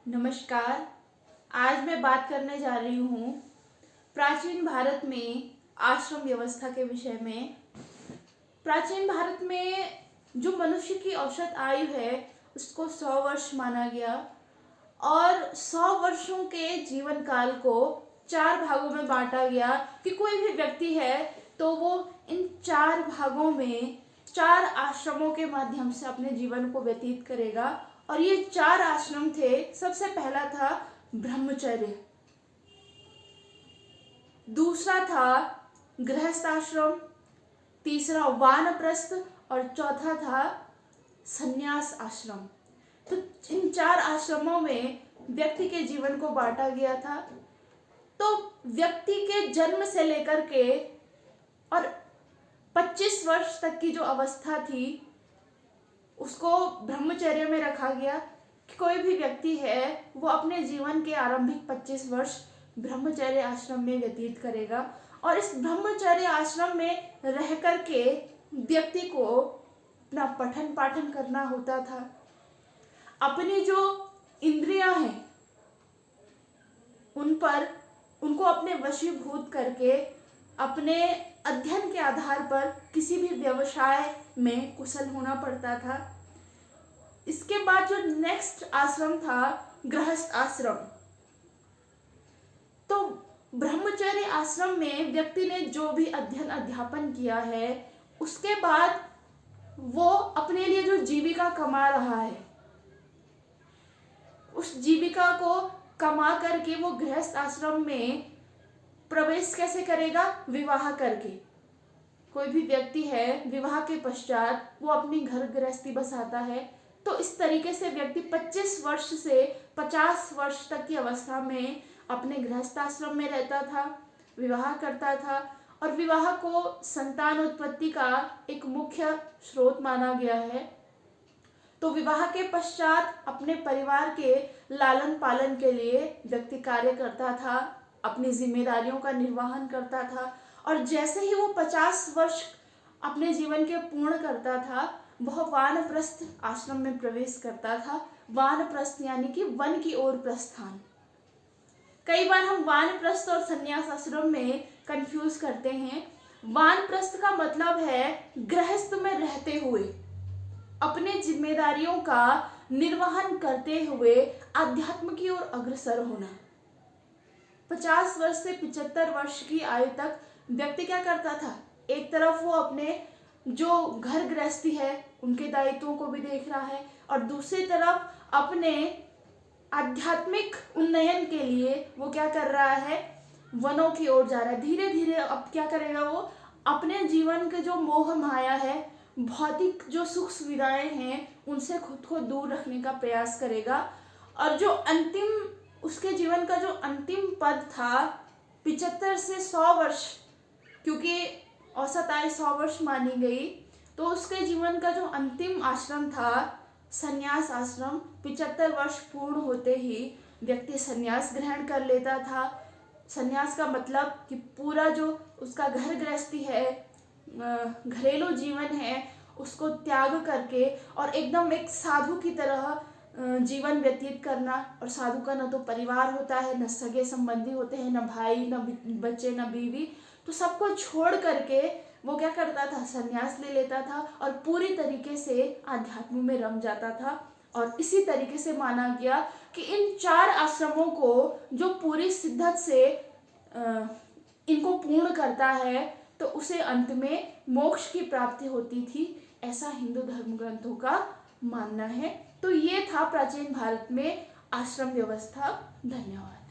नमस्कार। आज मैं बात करने जा रही हूँ प्राचीन भारत में आश्रम व्यवस्था के विषय में। प्राचीन भारत में जो मनुष्य की औसत आयु है उसको 100 वर्ष माना गया और 100 वर्षों के जीवन काल को 4 भागों में बांटा गया कि कोई भी व्यक्ति है तो वो इन 4 भागों में 4 आश्रमों के माध्यम से अपने जीवन को व्यतीत करेगा। और ये 4 आश्रम थे। सबसे पहला था ब्रह्मचर्य, दूसरा था गृहस्थ आश्रम, तीसरा वानप्रस्थ और चौथा था संन्यास आश्रम। तो इन 4 आश्रमों में व्यक्ति के जीवन को बांटा गया था। तो व्यक्ति के जन्म से लेकर के और 25 वर्ष तक की जो अवस्था थी उसको ब्रह्मचर्य में रखा गया कि कोई भी व्यक्ति है वो अपने जीवन के आरंभिक 25 वर्ष ब्रह्मचर्य आश्रम में व्यतीत करेगा। और इस ब्रह्मचर्य आश्रम में रह कर के व्यक्ति को अपना पठन पाठन करना होता था। अपनी जो इंद्रियां हैं उनको अपने वशीभूत करके अपने अध्ययन के आधार पर किसी भी व्यवसाय में कुशल होना पड़ता था। इसके बाद जो नेक्स्ट आश्रम था गृहस्थ आश्रम। तो ब्रह्मचर्य आश्रम में व्यक्ति ने जो भी अध्ययन अध्यापन किया है उसके बाद वो अपने लिए जो जीविका कमा रहा है उस जीविका को कमा करके वो गृहस्थ आश्रम में प्रवेश कैसे करेगा? विवाह करके। कोई भी व्यक्ति है विवाह के पश्चात वो अपनी घर गृहस्थी बसाता है। तो इस तरीके से व्यक्ति 25 वर्ष से 50 वर्ष तक की अवस्था में अपने गृहस्थ आश्रम में रहता था, विवाह करता था। और विवाह को संतान उत्पत्ति का एक मुख्य स्रोत माना गया है। तो विवाह के पश्चात अपने परिवार के लालन पालन के लिए व्यक्ति कार्य करता था, अपनी जिम्मेदारियों का निर्वहन करता था। और जैसे ही वो 50 वर्ष अपने जीवन के पूर्ण करता था वह वानप्रस्थ आश्रम में प्रवेश करता था। वानप्रस्थ यानी कि वन की ओर प्रस्थान। कई बार हम वानप्रस्थ और संन्यास आश्रम में कंफ्यूज करते हैं। वानप्रस्थ का मतलब है गृहस्थ में रहते हुए अपने जिम्मेदारियों का निर्वहन करते हुए अध्यात्म की ओर अग्रसर होना। 50 वर्ष से 75 वर्ष की आयु तक व्यक्ति क्या करता था? एक तरफ वो अपने जो घर गृहस्थी है उनके दायित्वों को भी देख रहा है और दूसरी तरफ अपने आध्यात्मिक उन्नयन के लिए वो क्या कर रहा है? वनों की ओर जा रहा है। धीरे धीरे अब क्या करेगा? वो अपने जीवन के जो मोह माया है, भौतिक जो सुख सुविधाएं हैं उनसे खुद को दूर रखने का प्रयास करेगा। और जो अंतिम उसके जीवन का जो अंतिम पद था 75 से 100 वर्ष, क्योंकि औसत आयु 100 वर्ष मानी गई, तो उसके जीवन का जो अंतिम आश्रम था संन्यास आश्रम। 75 वर्ष पूर्ण होते ही व्यक्ति संन्यास ग्रहण कर लेता था। संन्यास का मतलब कि पूरा जो उसका घर गृहस्थी है, घरेलू जीवन है, उसको त्याग करके और एकदम एक साधु की तरह जीवन व्यतीत करना। और साधु का न तो परिवार होता है, न सगे संबंधी होते हैं, न भाई, न बच्चे, न बीवी। तो सबको छोड़ करके वो क्या करता था? संन्यास ले लेता था और पूरी तरीके से आध्यात्म में रम जाता था। और इसी तरीके से माना गया कि इन 4 आश्रमों को जो पूरी शिद्दत से इनको पूर्ण करता है तो उसे अंत में मोक्ष की प्राप्ति होती थी, ऐसा हिंदू धर्म ग्रंथों का मानना है। तो ये था प्राचीन भारत में आश्रम व्यवस्था। धन्यवाद।